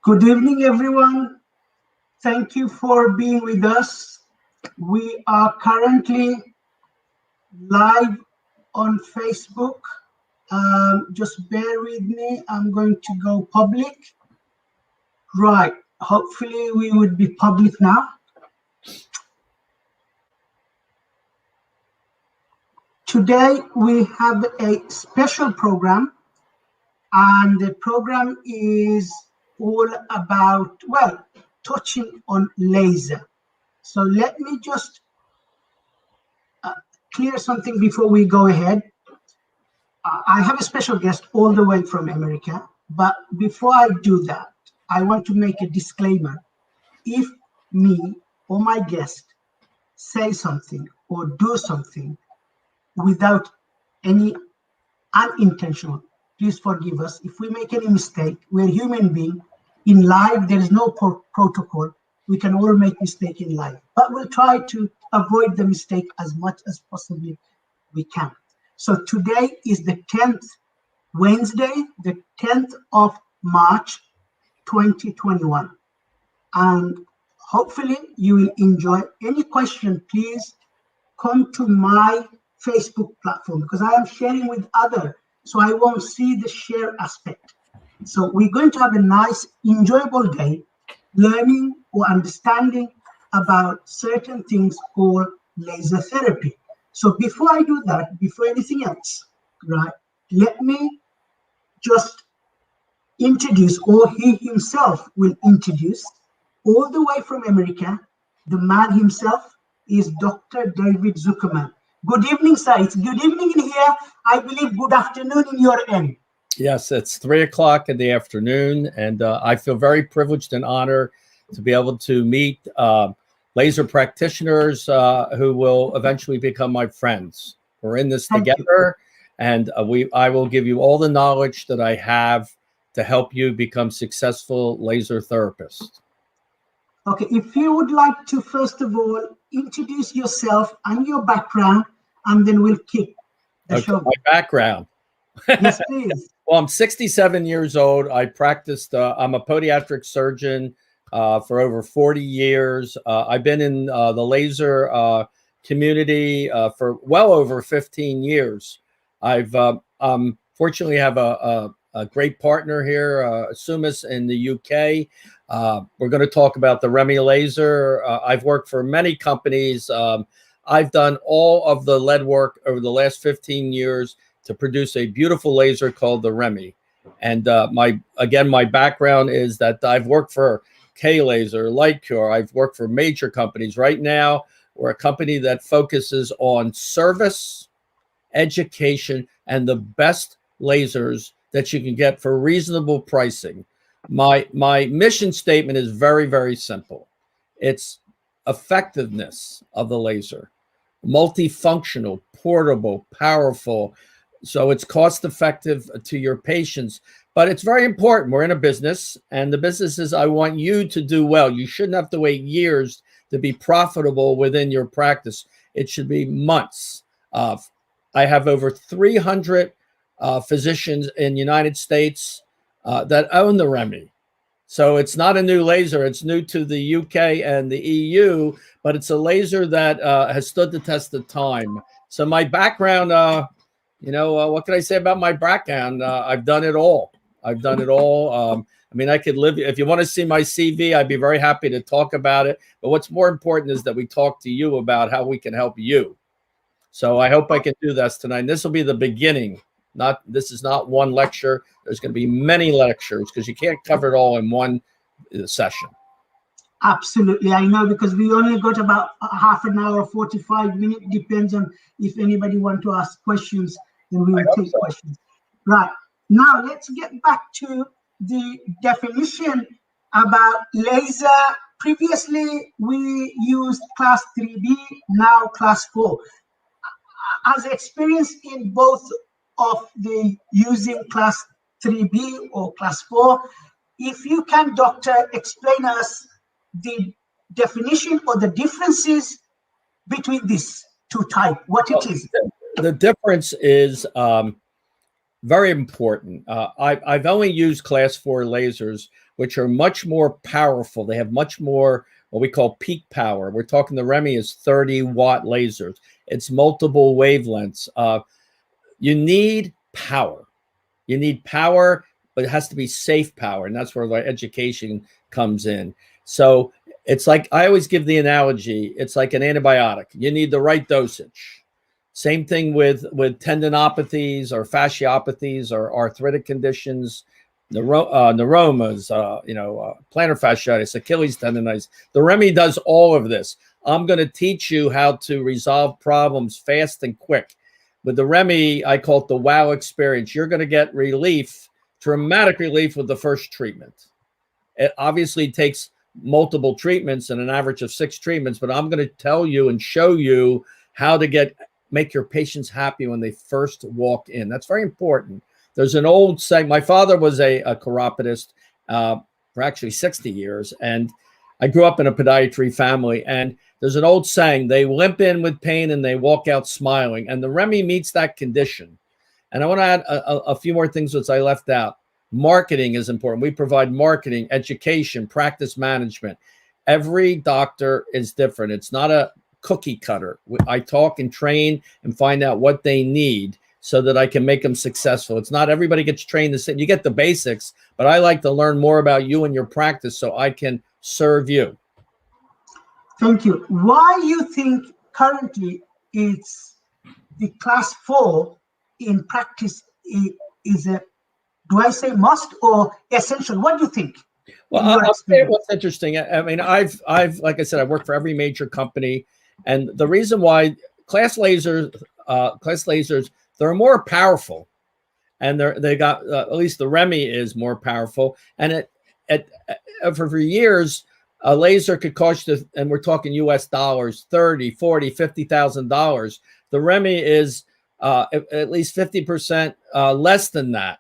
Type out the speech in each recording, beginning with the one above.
Good evening, everyone. Thank you for being with us. We are currently live on Facebook. Just bear with me. I'm going to go public. Right. Hopefully, we would be public now. Today, we have a special program, and the program is all about, well, touching on laser. So let me just clear something before we go ahead. I have a special guest all the way from America, but before I do that, I want to make a disclaimer. If me or my guest say something or do something without any unintentional, please forgive us. If we make any mistake, we're human beings. In life, there is no protocol. We can all make mistake in life, but we'll try to avoid the mistake as much as possibly we can. So today is the 10th, Wednesday, the 10th of March, 2021. And hopefully you will enjoy. Any question, please come to my Facebook platform because I am sharing with others, so I won't see the share aspect. So we're going to have a nice, enjoyable day learning or understanding about certain things called laser therapy. So before I do that, before anything else, right, let me just introduce, or he himself will introduce, all the way from America, the man himself is Dr. David Zuckerman. Good evening, sir. It's good evening in here. I believe good afternoon in your end. Yes, it's 3 o'clock in the afternoon, and I feel very privileged and honored to be able to meet laser practitioners who will eventually become my friends. We're in this together, and I will give you all the knowledge that I have to help you become successful laser therapists. Okay, if you would like to, first of all, introduce yourself and your background, and then we'll kick the show. My background. Yes, please. Well, I'm 67 years old. I practiced, I'm a podiatric surgeon for over 40 years. I've been in the laser community for well over 15 years. I've fortunately have a great partner here, Somuz in the UK. We're going to talk about the Remy laser. I've worked for many companies. I've done all of the lead work over the last 15 years to produce a beautiful laser called the Remy. And my background is that I've worked for K-Laser, Lightcure. I've worked for major companies. Right now, we're a company that focuses on service, education, and the best lasers that you can get for reasonable pricing. My mission statement is very, very simple. It's effectiveness of the laser, multifunctional, portable, powerful. So it's cost effective to your patients, but it's very important. We're in a business, and the business is I want you to do well. You shouldn't have to wait years to be profitable within your practice. It should be months. I have over 300 physicians in the United States that own the Remy. So it's not a new laser. It's new to the UK and the EU, but it's a laser that has stood the test of time. So my background, what can I say about my background? I've done it all. I've done it all. I mean, I could live. If you want to see my CV, I'd be very happy to talk about it. But what's more important is that we talk to you about how we can help you. So I hope I can do this tonight. And this will be the beginning. This is not one lecture. There's going to be many lectures because you can't cover it all in one session. Absolutely. I know, because we only got about half an hour, 45 minutes. Depends on if anybody want to ask questions, then we will take questions. Right. Now let's get back to the definition about laser. Previously, we used class 3B, now class 4. As experience in both of the using class 3B or class 4, if you can, doctor, explain us the definition or the differences between these two types, what it is. The difference is very important. I've only used class 4 lasers, which are much more powerful. They have much more what we call peak power. We're talking the Remy is 30-watt lasers. It's multiple wavelengths. You need power. You need power, but it has to be safe power. And that's where the education comes in. So it's like, I always give the analogy, it's like an antibiotic. You need the right dosage. Same thing with tendinopathies or fasciopathies or arthritic conditions, neuromas, plantar fasciitis, Achilles tendonitis. The Remy does all of this. I'm going to teach you how to resolve problems fast and quick. With the Remy, I call it the wow experience. You're going to get relief, dramatic relief with the first treatment. It obviously takes multiple treatments and an average of 6 treatments, but I'm going to tell you and show you how to make your patients happy when they first walk in. That's very important. There's an old saying. My father was a chiropodist for actually 60 years, and I grew up in a podiatry family, and there's an old saying, they limp in with pain and they walk out smiling. And the Remy meets that condition. And I want to add a few more things which I left out. Marketing is important. We provide marketing, education, practice management. Every doctor is different. It's not a cookie cutter. I talk and train and find out what they need so that I can make them successful. It's not everybody gets trained the same. You get the basics, but I like to learn more about you and your practice so I can serve you. Thank you. Why you think currently it's the class 4 in practice is a, do I say must or essential? What do you think? Well, I'll say what's interesting. I mean, I've like I said, I work for every major company, and the reason why class lasers, they're more powerful, and they got at least the Remy is more powerful, and for years. A laser could cost you, and we're talking US dollars, $30,000, $40,000, $50,000. The Remy is at least 50% less than that.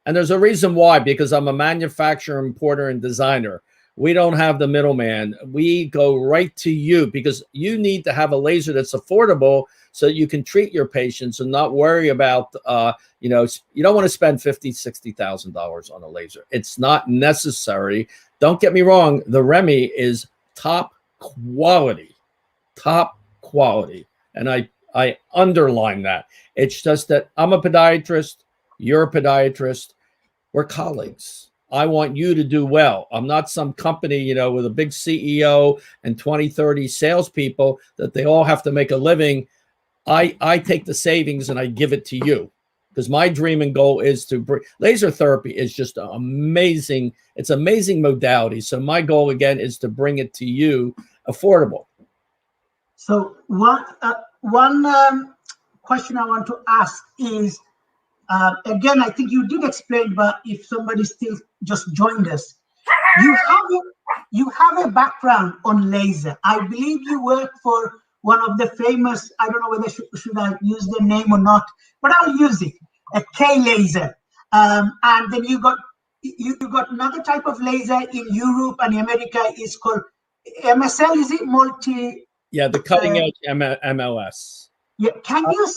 And there's a reason why, because I'm a manufacturer, importer, and designer. We don't have the middleman. We go right to you because you need to have a laser that's affordable so you can treat your patients and not worry about, you don't want to spend $50,000, $60,000 on a laser. It's not necessary. Don't get me wrong. The Remy is top quality. And I underline that. It's just that I'm a podiatrist. You're a podiatrist. We're colleagues. I want you to do well. I'm not some company, with a big CEO and 20, 30 salespeople that they all have to make a living. I take the savings and I give it to you because my dream and goal is to bring laser therapy is just amazing. It's amazing modality. So my goal again is to bring it to you affordable. So one question I want to ask is, again, I think you did explain, but if somebody still just joined us, you have a background on laser. I believe you work for one of the famous, I don't know whether should I use the name or not, but I'll use it, a K laser. And then you got another type of laser in Europe and America is called MSL, is it? Yeah, the cutting edge MLS. Yeah, can you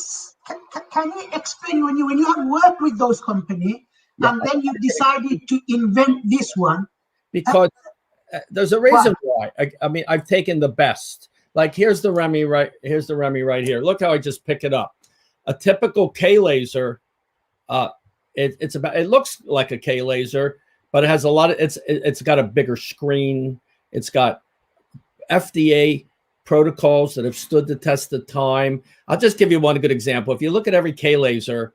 explain when you have worked with those companies and then you decided to invent this one? Because there's a reason why. I mean, I've taken the best. Like here's the Remy right here. Look how I just pick it up. A typical K laser, it looks like a K laser, but it has a lot of it's got a bigger screen. It's got FDA protocols that have stood the test of time. I'll just give you one good example. If you look at every K laser,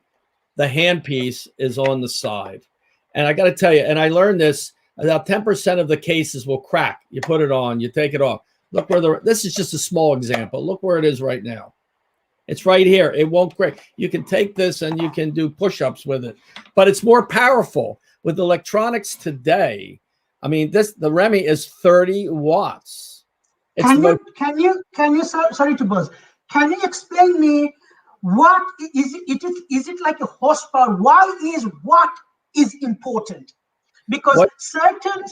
the handpiece is on the side. And I got to tell you, and I learned this, about 10% of the cases will crack. You put it on, you take it off. Look where this is just a small example. Look where it is right now. It's right here. It won't crack. You can take this and you can do push-ups with it, but it's more powerful with electronics today. I mean, the Remy is 30 watts. Can you sorry to buzz. Can you explain me what is it? Is it like a horsepower? Why is watt is important? Because certain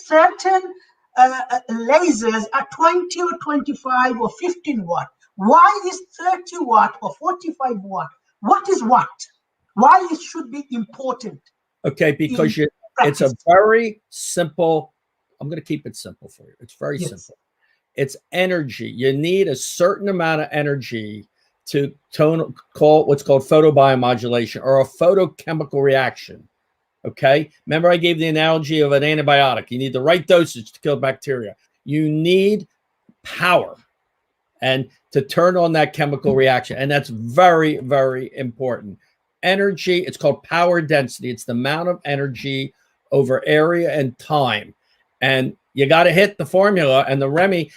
lasers are 20 or 25 or 15 watt. Why is 30 watt or 45 watt? What is watt? Why it should be important? Okay, because it's a very simple I'm going to keep it simple for you. It's very Yes. simple. It's energy. You need a certain amount of energy to call what's called photobiomodulation or a photochemical reaction. Okay. Remember, I gave the analogy of an antibiotic. You need the right dosage to kill bacteria. You need power and to turn on that chemical reaction. And that's very, very important. Energy, it's called power density. It's the amount of energy over area and time. And you got to hit the formula. And the Remy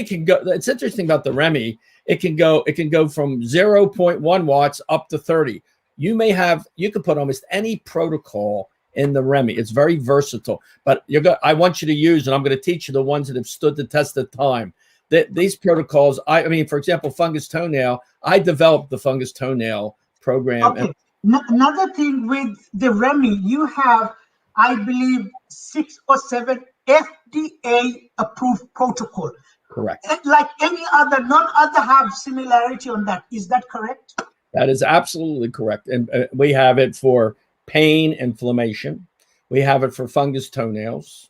can go. It's interesting about the Remy. It can go from 0.1 watts up to 30. You can put almost any protocol in the Remy. It's very versatile. But I want you to use, and I'm going to teach you the ones that have stood the test of time. These protocols, I mean, for example, fungus toenail, I developed the fungus toenail program. Okay. Another thing with the Remy, you have, I believe, 6 or 7 FDA approved protocol. Correct. Like any other, none other have similarity on that. Is that correct? That is absolutely correct. And we have it for pain, inflammation. We have it for fungus toenails.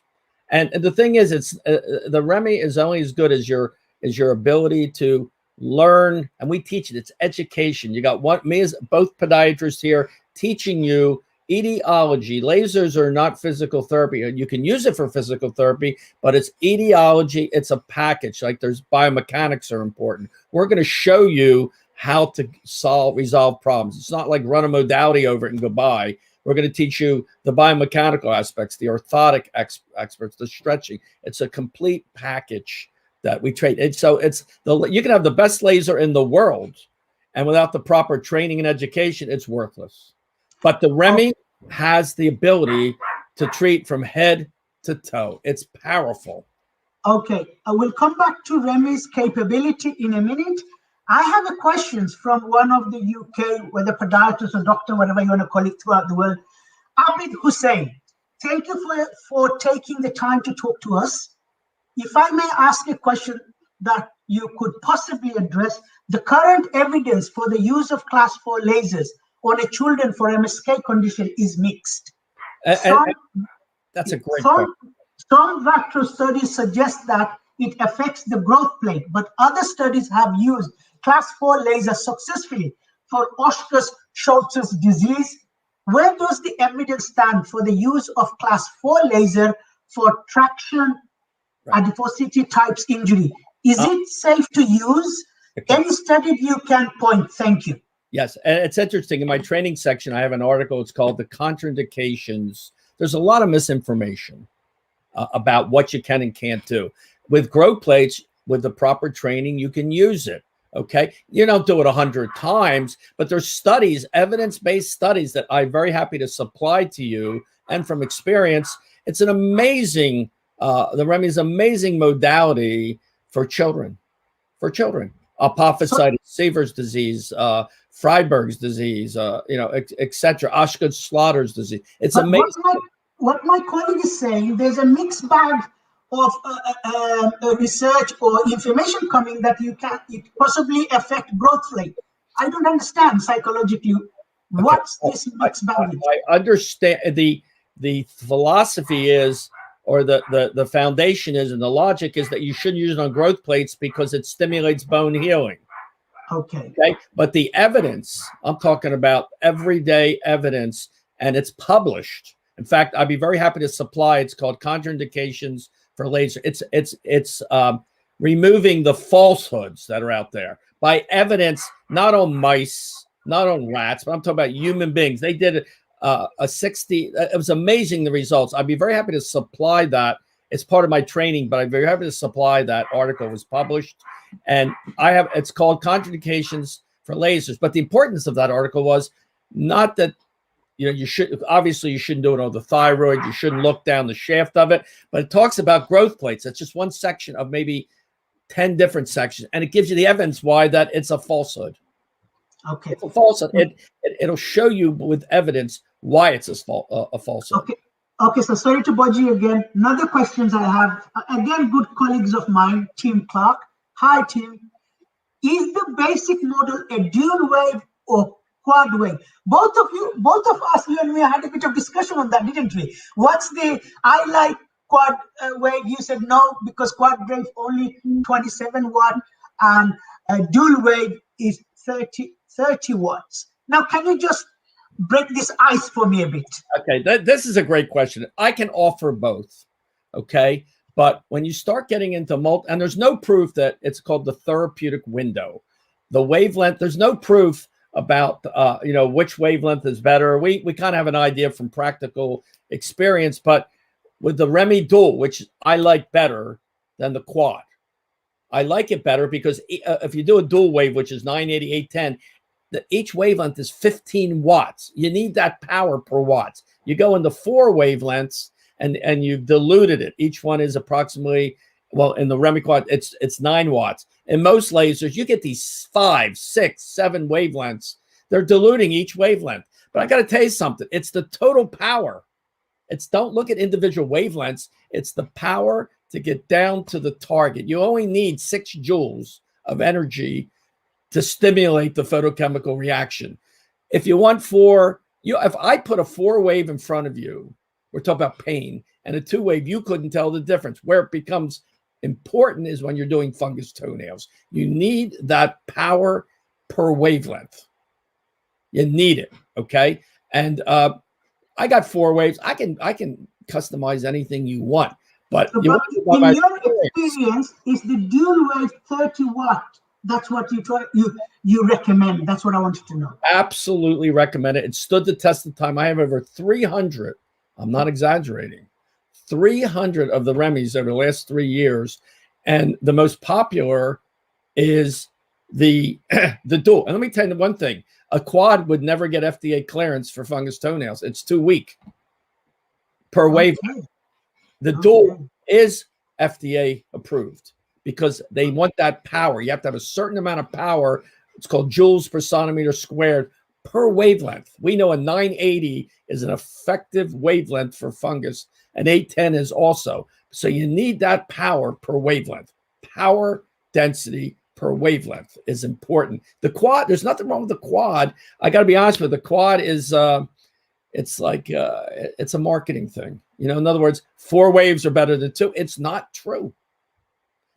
And the thing is, it's the Remy is only as good as your ability to learn, and we teach it. It's education. You got me as both podiatrists here teaching you etiology. Lasers are not physical therapy. You can use it for physical therapy, but it's etiology. It's a package. Like there's biomechanics are important. We're going to show you how to resolve problems. It's not like run a modality over it and go by. We're going to teach you the biomechanical aspects, the orthotic experts, the stretching. It's a complete package that we trade. And so you can have the best laser in the world, and without the proper training and education, it's worthless. But the Remy has the ability to treat from head to toe. It's powerful. Okay, I will come back to Remy's capability in a minute. I have a question from one of the UK, whether podiatrist or doctor, whatever you want to call it, throughout the world. Abid Hussein, thank you for taking the time to talk to us. If I may ask a question that you could possibly address, the current evidence for the use of class 4 lasers on a children for MSK condition is mixed. That's a great question. Some vector studies suggest that it affects the growth plate, but other studies have used class 4 laser successfully for Osgood-Schultz's disease. Where does the evidence stand for the use of class 4 laser for traction adiposity types injury? Is it safe to use? Any study you can point? Thank you. Yes, and it's interesting. In my training section, I have an article. It's called The Contraindications. There's a lot of misinformation about what you can and can't do. With growth plates, with the proper training, you can use it. Okay, you don't do it 100 times, but there's studies, evidence-based studies that I'm very happy to supply to you. And from experience, it's an amazing, the Remy is amazing modality for children. Apophysitis, Sever's disease, Freiberg's disease, etc. Osgood-Schlatter's disease. It's amazing. What my colleague is saying, there's a mixed bag of research or information coming that it possibly affect growth rate. I don't understand psychologically what's this mixed bag. I understand the philosophy is, or the foundation is, and the logic is that you shouldn't use it on growth plates because it stimulates bone healing. Okay. But the evidence, I'm talking about everyday evidence, and it's published. In fact, I'd be very happy to supply. It's called Contraindications for Laser. It's removing the falsehoods that are out there by evidence, not on mice, not on rats, but I'm talking about human beings. They did a 60. It was amazing, the results. I'd be very happy to supply that. It's part of my training, but I'm very happy to supply that. Article was published, and it's called Contraindications for Lasers. But the importance of that article was not that you shouldn't do it on the thyroid. You shouldn't look down the shaft of it, but it talks about growth plates. That's just one section of maybe 10 different sections, and it gives you the evidence why that it's a falsehood. Okay, it's a falsehood. It'll show you with evidence why it's a falsehood. Okay. So sorry to bother you again. Another questions I have, again, good colleagues of mine, Tim Clark. Hi, Tim. Is the basic model a dual wave or quad wave? Both of us, you and me, had a bit of discussion on that, didn't we? I like quad wave, you said no, because quad wave only 27 watt, and dual wave is 30 watts. Now, can you just break this ice for me a bit? Okay, this is a great question. I can offer both, okay? But when you start getting into and there's no proof that it's called the therapeutic window. The wavelength, there's no proof about, which wavelength is better. We kind of have an idea from practical experience, but with the Remy dual, which I like better than the quad. I like it better because if you do a dual wave, which is 980, 810, each wavelength is 15 watts. You need that power per watts. You go into 4 wavelengths and you've diluted it. Each one is approximately, well, in the Remy quad, it's 9 watts. In most lasers, you get these 5, 6, 7 wavelengths. They're diluting each wavelength. But I got to tell you something. It's the total power. Don't look at individual wavelengths. It's the power to get down to the target. You only need 6 joules of energy to stimulate the photochemical reaction. If you want if I put a 4 wave in front of you, we're talking about pain, and a 2 wave, you couldn't tell the difference. Where it becomes important is when you're doing fungus toenails. You need that power per wavelength. You need it, okay? And I got 4 waves. I can customize anything you want, but in your experience, is the dual wave 30 watt? That's what you recommend. That's what I wanted to know. Absolutely recommend it. It stood the test of time. I have over 300. I'm not exaggerating. 300 of the Remys over the last 3 years, and the most popular is the dual. And let me tell you one thing: a quad would never get FDA clearance for fungus toenails. It's too weak per wavelength. The dual is FDA approved because they want that power. You have to have a certain amount of power. It's called joules per centimeter squared per wavelength. We know a 980 is an effective wavelength for fungus, and 810 is also. So you need that power per wavelength. Power density per wavelength is important. The quad, there's nothing wrong with the quad. I got to be honest with you, the quad is it's a marketing thing. In other words, 4 waves are better than 2. It's not true.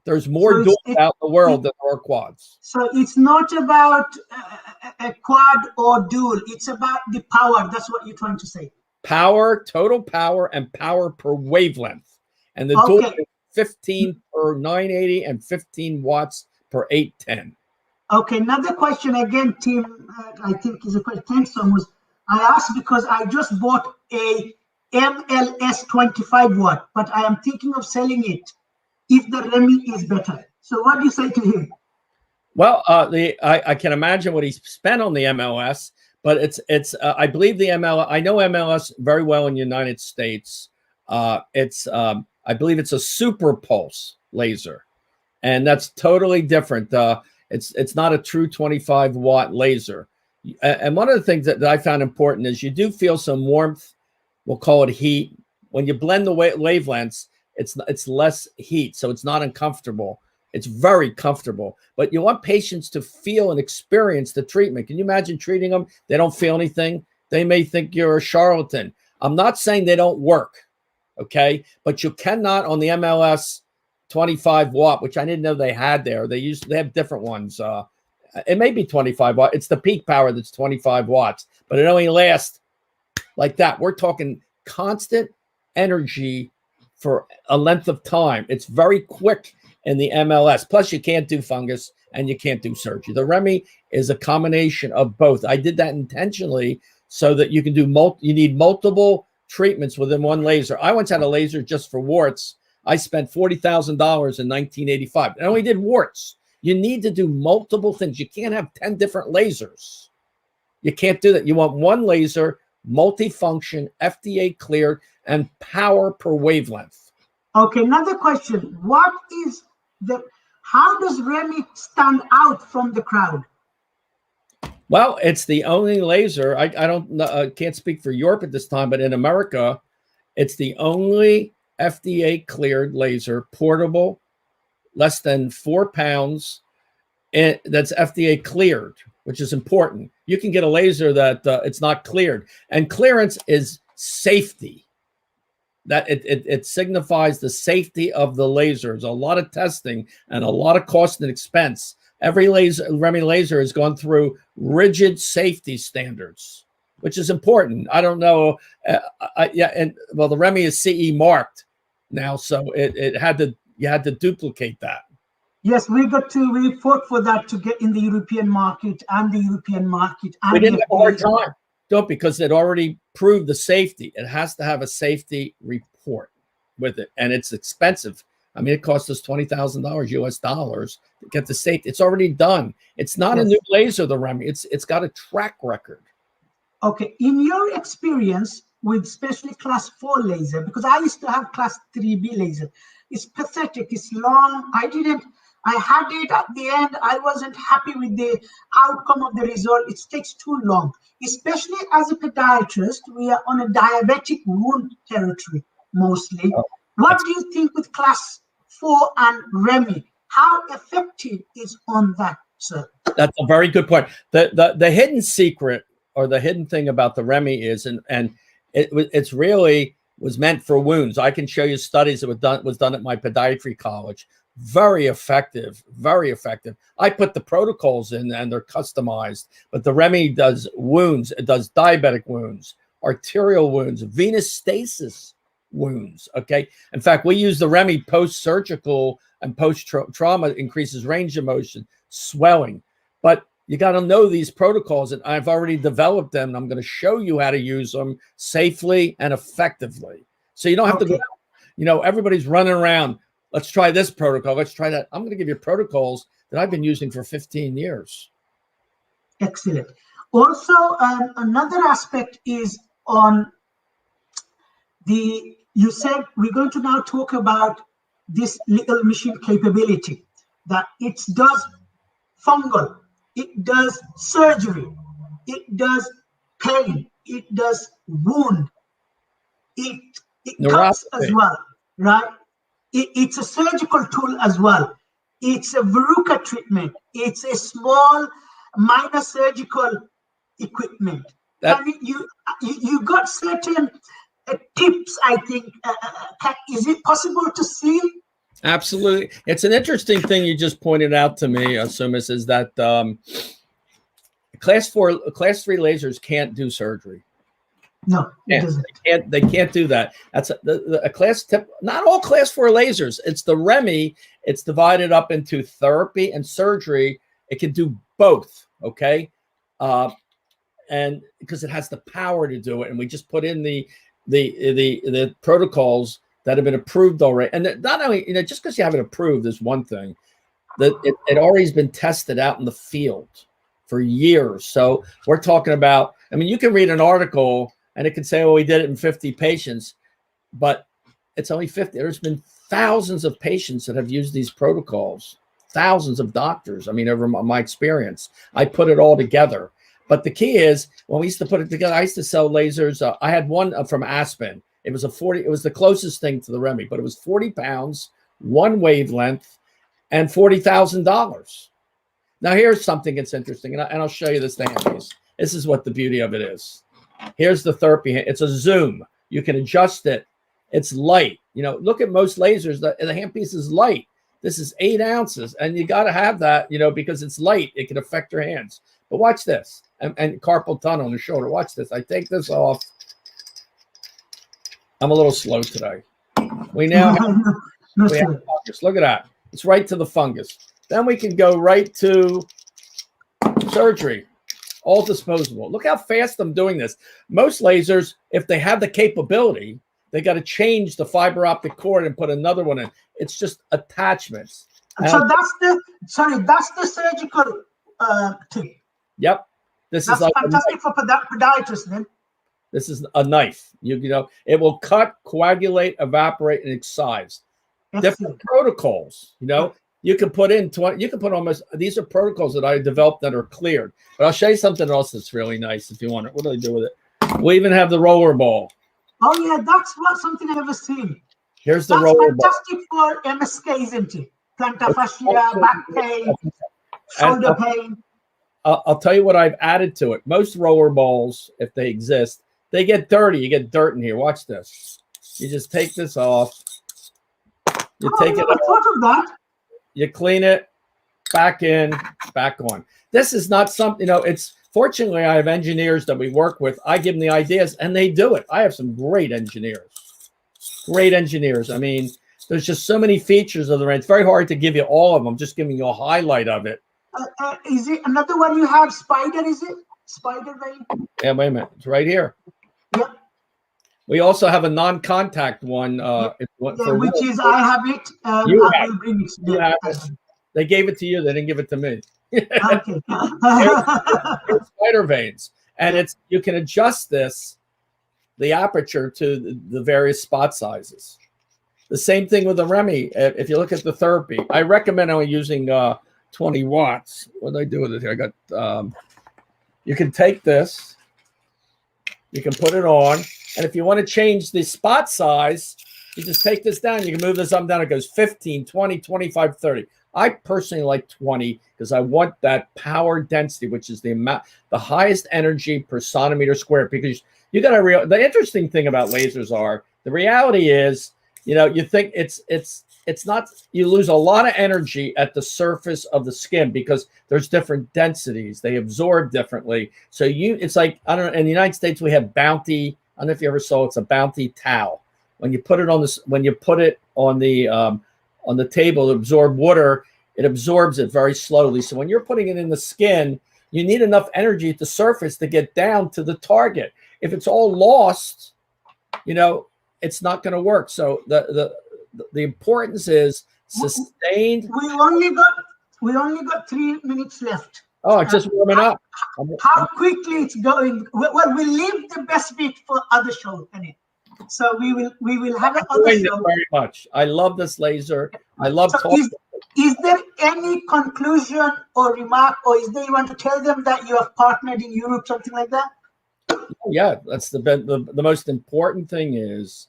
There's more duals out in the world than there are quads. So it's not about a quad or dual. It's about the power. That's what you're trying to say. Power, total power, and power per wavelength. And the dual is 15 per 980 and 15 watts per 810. Okay, another question again, Tim. I think is a question. Thanks, Somuz. I asked because I just bought a MLS 25 watt, but I am thinking of selling it if the Remy is better. So what do you say to him? Well, I can imagine what he's spent on the MLS, but it's I believe the MLS. I know MLS very well in the United States. I believe it's a super pulse laser, and that's totally different. It's not a true 25 watt laser. And one of the things that I found important is you do feel some warmth. We'll call it heat. When you blend the wavelengths, it's less heat, so it's not uncomfortable. It's very comfortable. But you want patients to feel and experience the treatment. Can you imagine treating them? They don't feel anything. They may think you're a charlatan. I'm not saying they don't work, okay? But you cannot on the MLS 25 watt, which I didn't know they had there. They have different ones. It may be 25 watt. It's the peak power that's 25 watts, but it only lasts like that. We're talking constant energy for a length of time. It's very quick in the MLS. Plus, you can't do fungus and you can't do surgery. The Remy is a combination of both. I did that intentionally so that you can do you need multiple treatments within one laser. I once had a laser just for warts. I spent $40,000 in 1985. I only did warts. You need to do multiple things. You can't have 10 different lasers. You can't do that. You want one laser, multifunction, FDA cleared, and power per wavelength. Okay, another question. How does Remy stand out from the crowd? Well, it's the only laser. I can't speak for Europe at this time, but in America, it's the only FDA cleared laser, portable, less than 4 pounds, and that's FDA cleared, which is important. You can get a laser that it's not cleared, and clearance is safety. That it signifies the safety of the lasers. A lot of testing and a lot of cost and expense. Every laser, Remy laser, has gone through rigid safety standards, which is important. I don't know. Yeah, and well, the Remy is CE marked now, so it had to, you had to duplicate that. Yes, we fought for that to get in the European market and the European market. And We didn't have a hard time. Don't, because it already proved the safety. It has to have a safety report with it, and it's expensive. I mean, it cost us $20,000 US dollars to get the safety. It's already done. It's not a new laser, the Remy. It's got a track record. Okay, in your experience with especially class 4 laser, because I used to have class 3B laser, it's pathetic, it's long. I had it at the end. I wasn't happy with the outcome of the result. It takes too long, especially as a podiatrist. We are on a diabetic wound territory mostly. What do you think with class 4 and Remy? How effective is on that, sir? That's a very good point. The hidden secret, or the hidden thing about the Remy is, and it's really was meant for wounds. I can show you studies that was done at my podiatry college. Very effective, very effective. I put the protocols in and they're customized, but the Remy does wounds. It does diabetic wounds, arterial wounds, venous stasis wounds. Okay. In fact, we use the Remy post-surgical and post-trauma, increases range of motion, swelling. But you got to know these protocols, and I've already developed them. And I'm going to show you how to use them safely and effectively. So you don't have to go, everybody's running around. Let's try this protocol. Let's try that. I'm going to give you protocols that I've been using for 15 years. Excellent. Also, another aspect is on you said we're going to now talk about this little machine capability, that it does fungal, it does surgery, it does pain, it does wound, it cuts as well, right? It's a surgical tool as well. It's a verruca treatment. It's a small minor surgical equipment. You got certain tips, I think. Is it possible to see? Absolutely. It's an interesting thing you just pointed out to me, Somuz, is that class 3 lasers can't do surgery. No, it doesn't. They can't do that. That's a class tip. Not all class 4 lasers. It's the Remy. It's divided up into therapy and surgery. It can do both. Okay, and because it has the power to do it, and we just put in the protocols that have been approved already. And not only, just because you have it approved is one thing. That it already has been tested out in the field for years. So we're talking about. I mean, you can read an article. And it can say, oh, we did it in 50 patients, but it's only 50. There's been thousands of patients that have used these protocols, thousands of doctors. I mean, over my experience, I put it all together. But the key is, when we used to put it together, I used to sell lasers. I had one from Aspen. It was it was the closest thing to the Remy, but it was 40 pounds, one wavelength, and $40,000. Now, here's something that's interesting, and I'll show you this thing. This is what the beauty of it is. Here's the therapy. It's a zoom. You can adjust it. It's light. Look at most lasers. The handpiece is light. This is 8 ounces, and you got to have that, because it's light. It can affect your hands. But watch this, and carpal tunnel in the shoulder. Watch this. I take this off. I'm a little slow today. We now have fungus. Look at that. It's right to the fungus. Then we can go right to surgery. All disposable. Look how fast I'm doing this. Most lasers, if they have the capability, they got to change the fiber optic cord and put another one in. It's just attachments. So that's the surgical tip. Yep. That's fantastic for podiatrists then. This is a knife. It will cut, coagulate, evaporate, and excise. Different protocols, You can put in 20, you can put almost, these are protocols that I developed that are cleared. But I'll show you something else that's really nice if you want it. What do I do with it? We even have the roller ball. Oh, yeah, that's something I've ever seen. Here's the roller ball. That's fantastic for MSK, isn't it? Plantar fascia, back pain, shoulder pain. I'll tell you what I've added to it. Most roller balls, if they exist, they get dirty. You get dirt in here. Watch this. You just take this off. You Oh, take I it never thought of that. you clean it, back in, back on. This is not something, it's fortunately I have engineers that we work with. I give them the ideas and they do it. I have some great engineers. Great engineers. I mean, there's just so many features of the range. It's very hard to give you all of them. I'm just giving you a highlight of it. Is it another one you have? Spider, is it? Spider vein? Yeah, wait a minute. It's right here. Yep. We also have a non-contact one. For which is, I have it. You I have will bring it. You have it. They gave it to you. They didn't give it to me. Okay. Here's spider veins. And you can adjust the aperture to the various spot sizes. The same thing with the Remy. If you look at the therapy, I recommend only using 20 watts. What did I do with it here? I got, you can take this, you can put it on, and if you want to change the spot size, you just take this down. You can move this up and down. It goes 15, 20, 25, 30. I personally like 20 because I want that power density, which is the highest energy per centimeter square. Because you got to the interesting thing about lasers are the reality is, you think it's not, you lose a lot of energy at the surface of the skin because there's different densities. They absorb differently. So it's like, I don't know, in the United States, we have Bounty. I don't know if you ever saw, it's a Bounty towel. When you put it on the table to absorb water, it absorbs it very slowly. So when you're putting it in the skin, you need enough energy at the surface to get down to the target. If it's all lost, it's not going to work. So the importance is sustained. We only got 3 minutes left. Oh, it's just warming up. How quickly it's going. Well, we'll leave the best bit for other show, Penny. So we will have another show. Very much. I love this laser. I love talking. Is there any conclusion or remark, or is there you want to tell them that you have partnered in Europe, something like that? Yeah, that's the most important thing is,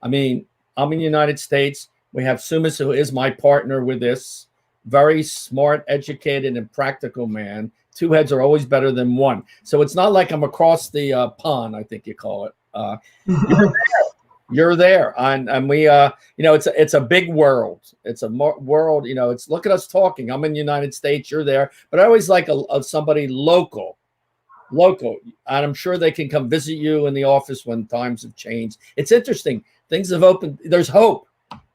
I mean, I'm in the United States. We have Somuz, who is my partner with this. Very smart, educated, and practical man. Two heads are always better than one. So it's not like I'm across the pond, I think you call it. You're there, and we, it's a big world. It's a world. It's look at us talking. I'm in the United States. You're there, but I always like somebody local, and I'm sure they can come visit you in the office when times have changed. It's interesting. Things have opened. There's hope.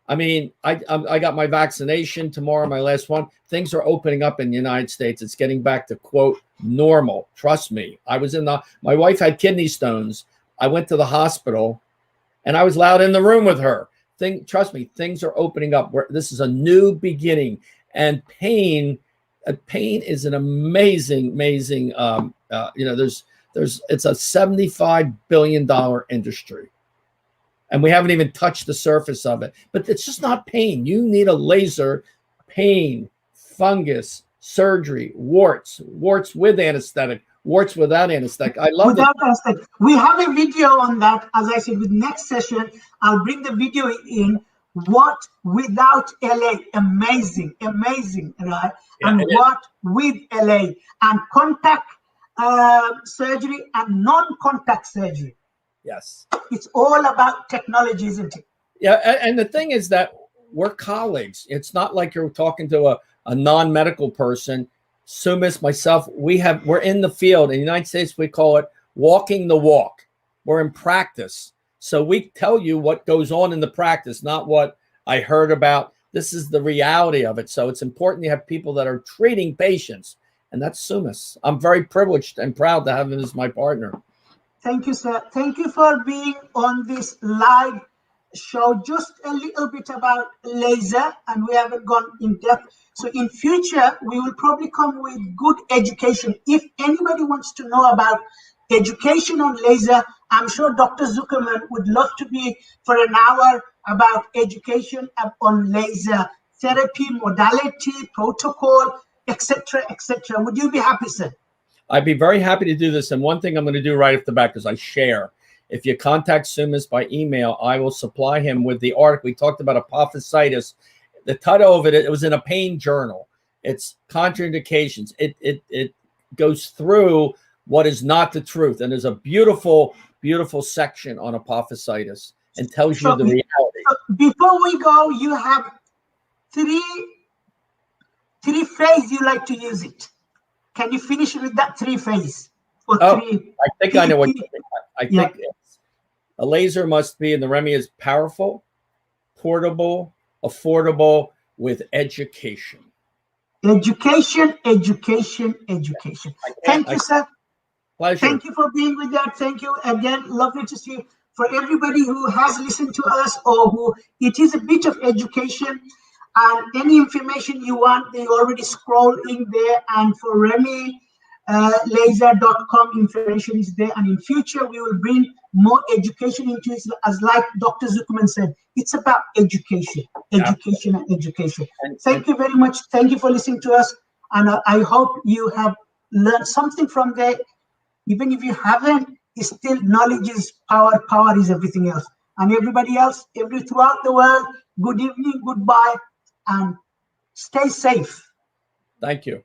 I mean, I got my vaccination tomorrow, my last one. Things are opening up in the United States. It's getting back to, quote, normal. Trust me. My wife had kidney stones. I went to the hospital and I was allowed in the room with her. Trust me, things are opening up. This is a new beginning. And pain is an amazing, it's a $75 billion industry. And we haven't even touched the surface of it. But it's just not pain. You need a laser, pain, fungus, surgery, warts with anesthetic, warts without anesthetic. I love without anesthetic. We have a video on that. As I said, with next session, I'll bring the video in. What without LA? Amazing, right? Yeah, and what with LA? And contact surgery and non-contact surgery. Yes. It's all about technology, isn't it? Yeah, and the thing is that we're colleagues. It's not like you're talking to a non-medical person. Somuz, myself, we're in the field. In the United States, we call it walking the walk. We're in practice. So we tell you what goes on in the practice, not what I heard about. This is the reality of it. So it's important you have people that are treating patients. And that's Somuz. I'm very privileged and proud to have him as my partner. Thank you, sir. Thank you for being on this live show. Just a little bit about laser, and we haven't gone in depth. So in future, we will probably come with good education. If anybody wants to know about education on laser, I'm sure Dr. Zuckerman would love to be for an hour about education on laser therapy, modality, protocol, etc., etc. Would you be happy, sir? I'd be very happy to do this. And one thing I'm going to do right off the bat, because I share, if you contact Somuz by email, I will supply him with the article. We talked about apophysitis. The title of it was in a pain journal. It's contraindications. It goes through what is not the truth. And there's a beautiful, beautiful section on apophysitis. and tells So, you the reality. so before we go, you have three phase you like to use it. Can you finish with that 3 phase or Oh, three? I think I know what you think. I Yeah. think a laser must be, and the Remy is powerful, portable, affordable, with education. Education, education, education. Thank you, sir. Pleasure. Thank you for being with us. Thank you again. Lovely to see you. For everybody who has listened to us or who it is a bit of education and any information you want, they already scroll in there. And for Remy, laser.com information is there. And in future, we will bring more education into it. As like Dr. Zuckerman said, it's about education, education, and education. Thank you very much. Thank you for listening to us. And I hope you have learned something from there. Even if you haven't, still knowledge is power. Power is everything else. And everybody else, throughout the world, good evening, goodbye, and stay safe. Thank you.